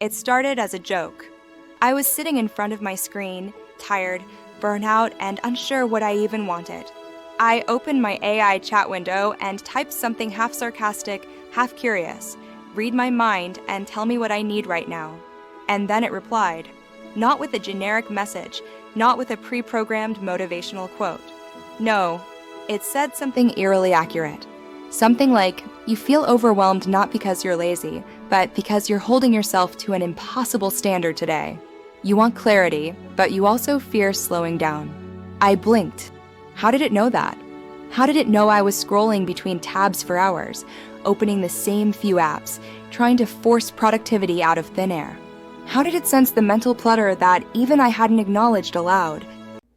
It started as a joke. I was sitting in front of my screen, tired, burnt out, and unsure what I even wanted. I opened my AI chat window and typed something half sarcastic, half curious. Read my mind and tell me what I need right now. And then it replied. Not with a generic message, not with a pre-programmed motivational quote. No, it said something eerily accurate. Something like, you feel overwhelmed not because you're lazy, but because you're holding yourself to an impossible standard today. You want clarity, but you also fear slowing down. I blinked. How did it know that? How did it know I was scrolling between tabs for hours, opening the same few apps, trying to force productivity out of thin air? How did it sense the mental clutter that even I hadn't acknowledged aloud?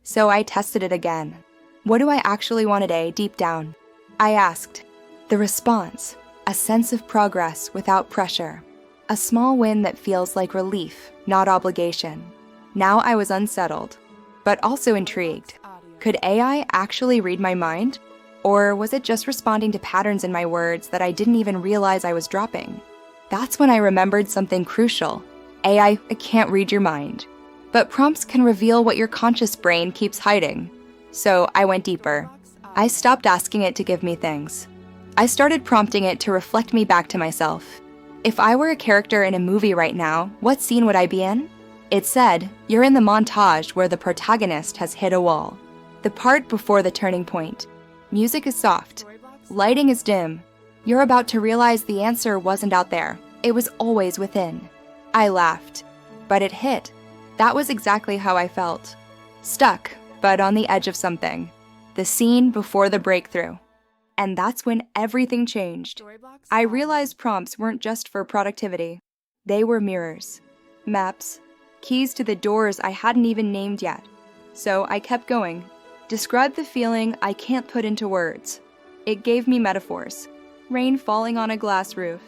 So I tested it again. What do I actually want today, deep down? I asked. The response, a sense of progress without pressure. A small win that feels like relief, not obligation. Now I was unsettled, but also intrigued. Could AI actually read my mind? Or was it just responding to patterns in my words that I didn't even realize I was dropping? That's when I remembered something crucial. AI can't read your mind, but prompts can reveal what your conscious brain keeps hiding. So I went deeper. I stopped asking it to give me things. I started prompting it to reflect me back to myself. If I were a character in a movie right now, what scene would I be in? It said, you're in the montage where the protagonist has hit a wall. The part before the turning point. Music is soft. Lighting is dim. You're about to realize the answer wasn't out there. It was always within. I laughed, but it hit. That was exactly how I felt. Stuck, but on the edge of something. The scene before the breakthrough. And that's when everything changed. I realized prompts weren't just for productivity. They were mirrors, maps, keys to the doors I hadn't even named yet. So I kept going. Describe the feeling I can't put into words. It gave me metaphors. Rain falling on a glass roof.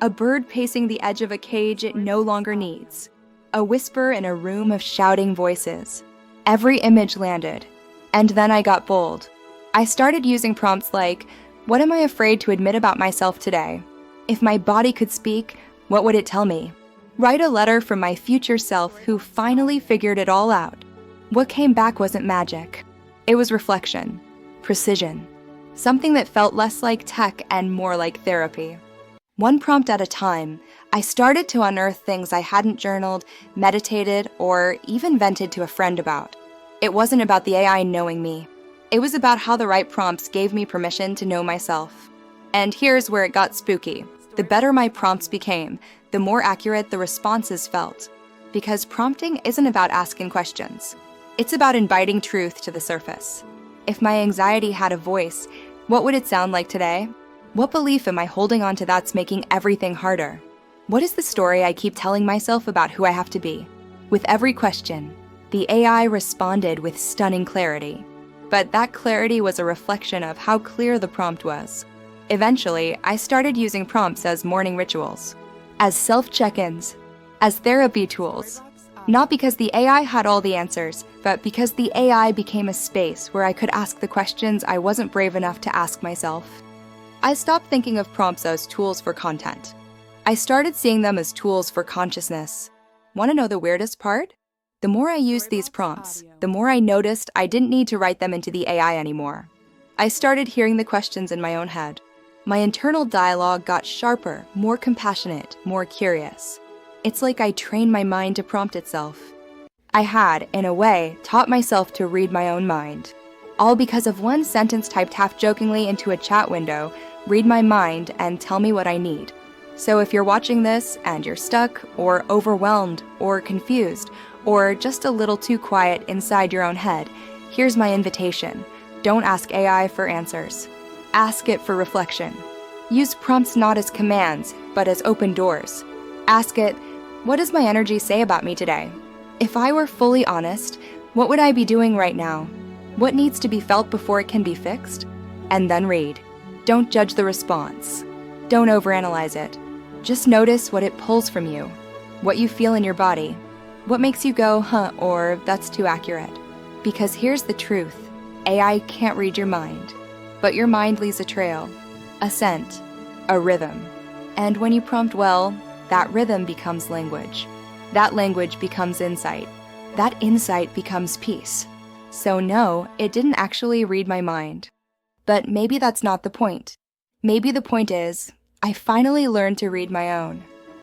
A bird pacing the edge of a cage it no longer needs. A whisper in a room of shouting voices. Every image landed. And then I got bold. I started using prompts like, what am I afraid to admit about myself today? If my body could speak, what would it tell me? Write a letter from my future self who finally figured it all out. What came back wasn't magic. It was reflection, precision, something that felt less like tech and more like therapy. One prompt at a time, I started to unearth things I hadn't journaled, meditated, or even vented to a friend about. It wasn't about the AI knowing me. It was about how the right prompts gave me permission to know myself. And here's where it got spooky. The better my prompts became, the more accurate the responses felt. Because prompting isn't about asking questions. It's about inviting truth to the surface. If my anxiety had a voice, what would it sound like today? What belief am I holding on to that's making everything harder? What is the story I keep telling myself about who I have to be? With every question, the AI responded with stunning clarity. But that clarity was a reflection of how clear the prompt was. Eventually, I started using prompts as morning rituals, as self-check-ins, as therapy tools. Not because the AI had all the answers, but because the AI became a space where I could ask the questions I wasn't brave enough to ask myself. I stopped thinking of prompts as tools for content. I started seeing them as tools for consciousness. Want to know the weirdest part? The more I used these prompts, the more I noticed I didn't need to write them into the AI anymore. I started hearing the questions in my own head. My internal dialogue got sharper, more compassionate, more curious. It's like I trained my mind to prompt itself. I had, in a way, taught myself to read my own mind. All because of one sentence typed half-jokingly into a chat window, read my mind and tell me what I need. So if you're watching this and you're stuck, or overwhelmed, or confused, or just a little too quiet inside your own head, here's my invitation. Don't ask AI for answers. Ask it for reflection. Use prompts not as commands, but as open doors. Ask it, what does my energy say about me today? If I were fully honest, what would I be doing right now? What needs to be felt before it can be fixed? And then read. Don't judge the response. Don't overanalyze it. Just notice what it pulls from you, what you feel in your body, what makes you go, huh, or that's too accurate. Because here's the truth. AI can't read your mind, but your mind leaves a trail, a scent, a rhythm. And when you prompt well, That rhythm becomes language. That language becomes insight. That insight becomes peace. So no, it didn't actually read my mind. But maybe that's not the point. Maybe the point is, I finally learned to read my own.